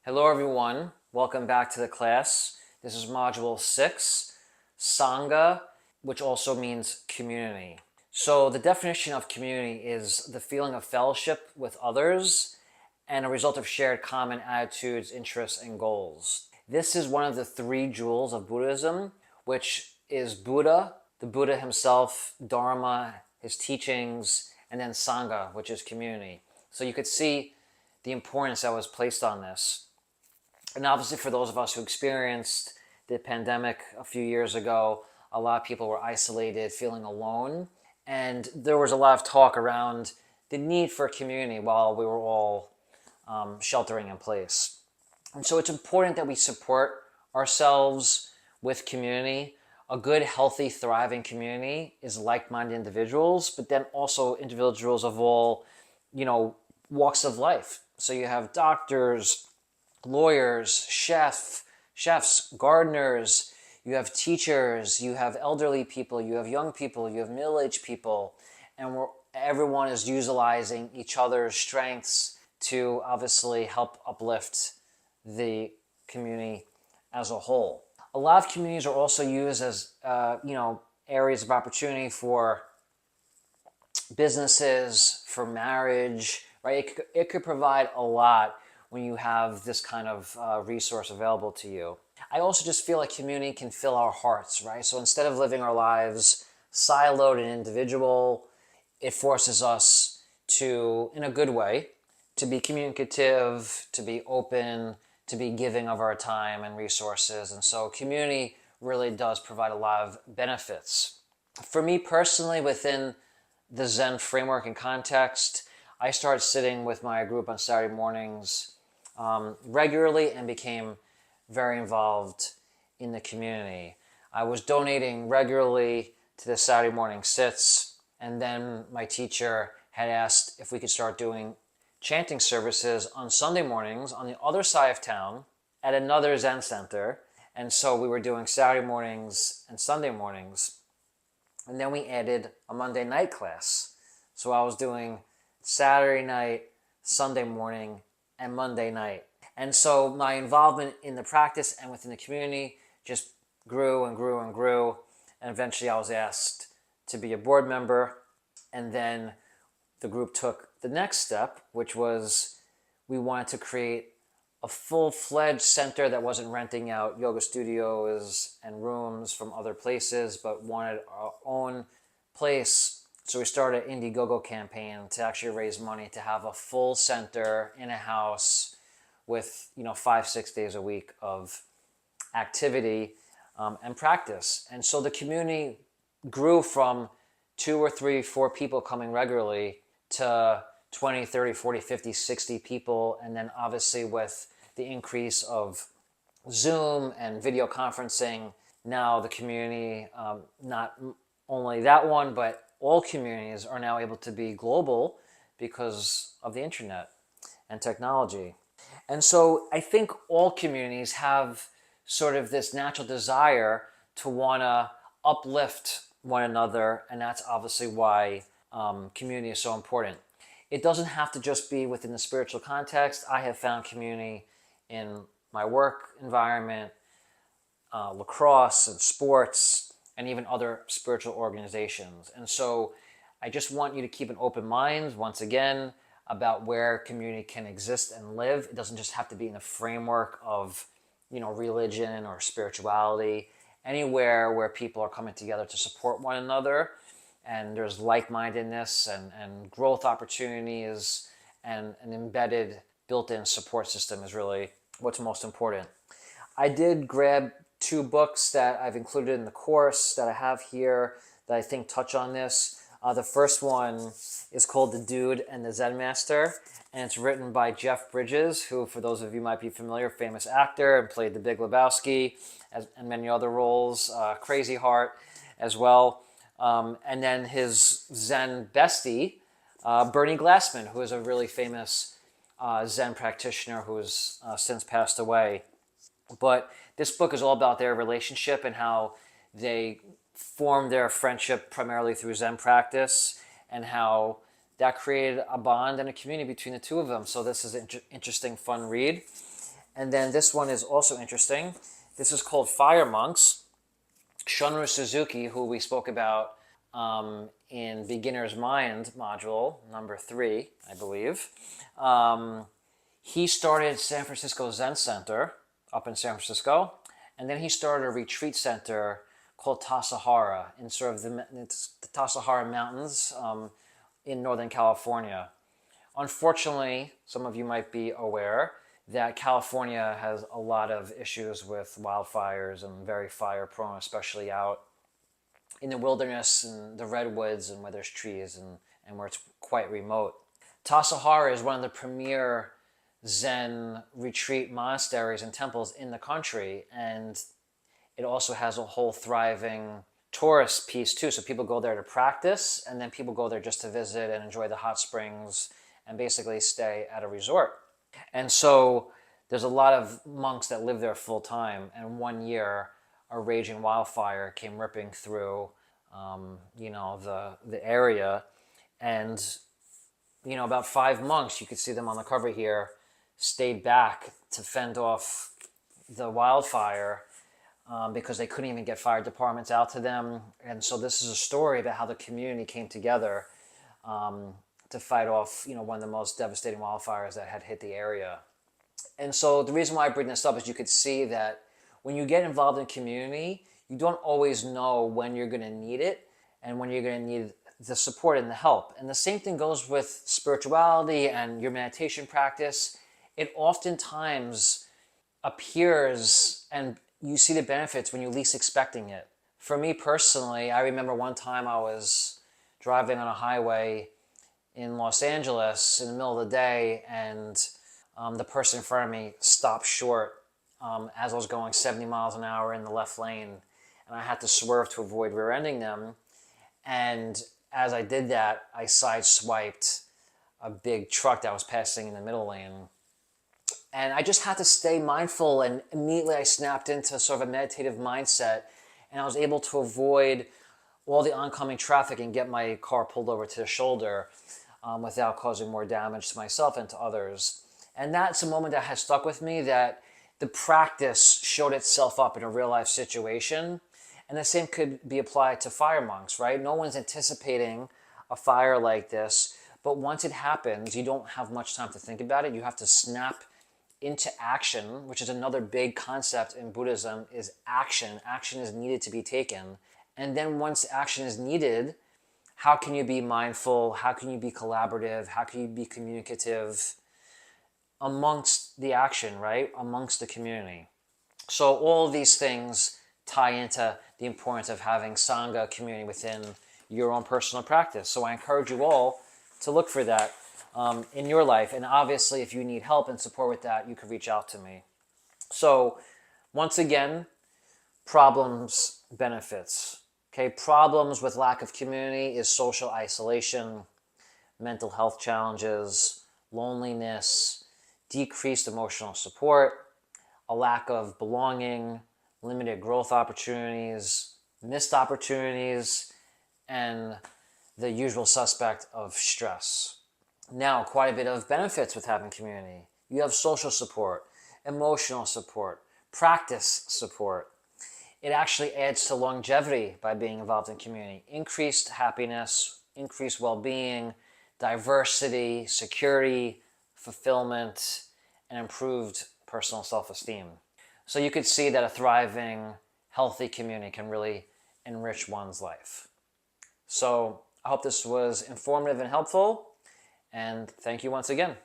Hello everyone, welcome back to the class. This is Module 6, Sangha, which also means community. So the definition of community is the feeling of fellowship with others and a result of shared common attitudes, interests, and goals. This is one of the three jewels of Buddhism, which is Buddha, the Buddha himself, Dharma, his teachings, and then Sangha, which is community. So you could see the importance that was placed on this. And obviously for those of us who experienced the pandemic a few years ago, a lot of people were isolated, feeling alone. And there was a lot of talk around the need for community while we were all sheltering in place. And so it's important that we support ourselves with community. A good, healthy, thriving community is like-minded individuals, but then also individuals of all, walks of life. So you have doctors, lawyers, chefs, gardeners, you have teachers, you have elderly people, you have young people, you have middle-aged people, and everyone is utilizing each other's strengths to obviously help uplift the community as a whole. A lot of communities are also used as, areas of opportunity for businesses, for marriage, right? It could provide a lot when you have this kind of resource available to you. I also just feel like community can fill our hearts, right? So instead of living our lives siloed and individual, it forces us to, in a good way, to be communicative, to be open, to be giving of our time and resources. And so community really does provide a lot of benefits. For me personally, within the Zen framework and context, I started sitting with my group on Saturday mornings regularly and became very involved in the community. I was donating regularly to the Saturday morning sits, and then my teacher had asked if we could start doing chanting services on Sunday mornings on the other side of town at another Zen center. And so we were doing Saturday mornings and Sunday mornings. And then we added a Monday night class. So I was doing Saturday night, Sunday morning, and Monday night. And so my involvement in the practice and within the community just grew and grew and grew. And eventually I was asked to be a board member. And then the group took the next step, which was we wanted to create a full-fledged center that wasn't renting out yoga studios and rooms from other places, but wanted our own place. So we started an Indiegogo campaign to actually raise money to have a full center in a house with 5-6 days a week of activity and practice. And so the community grew from 2 or 3, 4 people coming regularly to 20, 30, 40, 50, 60 people. And then obviously with the increase of Zoom and video conferencing, now the community, not only that one, but all communities are now able to be global because of the internet and technology. And so I think all communities have sort of this natural desire to want to uplift one another, and that's obviously why community is so important. It doesn't have to just be within the spiritual context. I have found community in my work environment, lacrosse and sports, and even other spiritual organizations. And so I just want you to keep an open mind, once again, about where community can exist and live. It doesn't just have to be in the framework of, religion or spirituality. Anywhere where people are coming together to support one another, and there's like-mindedness and growth opportunities and an embedded built-in support system is really what's most important. I did grab 2 books that I've included in the course that I have here that I think touch on this. The first one is called The Dude and the Zen Master, and it's written by Jeff Bridges, who, for those of you might be familiar, famous actor and played The Big Lebowski and many other roles, Crazy Heart as well. And then his Zen bestie, Bernie Glassman, who is a really famous Zen practitioner who has since passed away. But this book is all about their relationship and how they formed their friendship primarily through Zen practice, and how that created a bond and a community between the two of them. So this is an interesting, fun read. And then this one is also interesting. This is called Fire Monks. Shunryu Suzuki, who we spoke about in Beginner's Mind module number 3, I believe. He started San Francisco Zen Center up in San Francisco, and then he started a retreat center called Tassajara in sort of the Tassajara Mountains in Northern California. Unfortunately, some of you might be aware that California has a lot of issues with wildfires and very fire prone, especially out in the wilderness and the redwoods and where there's trees and where it's quite remote. Tassajara is one of the premier Zen retreat monasteries and temples in the country, and it also has a whole thriving tourist piece too. So people go there to practice, and then people go there just to visit and enjoy the hot springs and basically stay at a resort. And so there's a lot of monks that live there full time, and one year a raging wildfire came ripping through the area, and about 5 monks, you could see them on the cover here, stayed back to fend off the wildfire because they couldn't even get fire departments out to them. And so this is a story about how the community came together to fight off one of the most devastating wildfires that had hit the area. And so the reason why I bring this up is you could see that when you get involved in community, you don't always know when you're going to need it and when you're going to need the support and the help. And the same thing goes with spirituality and your meditation practice. It oftentimes appears and you see the benefits when you're least expecting it. For me personally, I remember one time I was driving on a highway in Los Angeles in the middle of the day, and the person in front of me stopped short as I was going 70 miles an hour in the left lane, and I had to swerve to avoid rear-ending them. And as I did that, I sideswiped a big truck that was passing in the middle lane. And I just had to stay mindful, and immediately I snapped into sort of a meditative mindset, and I was able to avoid all the oncoming traffic and get my car pulled over to the shoulder without causing more damage to myself and to others. And that's a moment that has stuck with me, that the practice showed itself up in a real life situation. And the same could be applied to fire monks, right? No one's anticipating a fire like this, but once it happens, you don't have much time to think about it. You have to snap into action, which is another big concept in Buddhism, is action. Action is needed to be taken. And then once action is needed, how can you be mindful? How can you be collaborative? How can you be communicative amongst the action, right? Amongst the community. So all of these things tie into the importance of having Sangha community within your own personal practice. So I encourage you all to look for that in your life. And obviously, if you need help and support with that, you can reach out to me. So once again, problems, benefits. Okay, problems with lack of community is social isolation, mental health challenges, loneliness, decreased emotional support, a lack of belonging, limited growth opportunities, missed opportunities, and the usual suspect of stress. Now, quite a bit of benefits with having community. You have social support, emotional support, practice support. It actually adds to longevity by being involved in community. Increased happiness, increased well-being, diversity, security, fulfillment, and improved personal self-esteem. So you could see that a thriving, healthy community can really enrich one's life. So I hope this was informative and helpful, and thank you once again.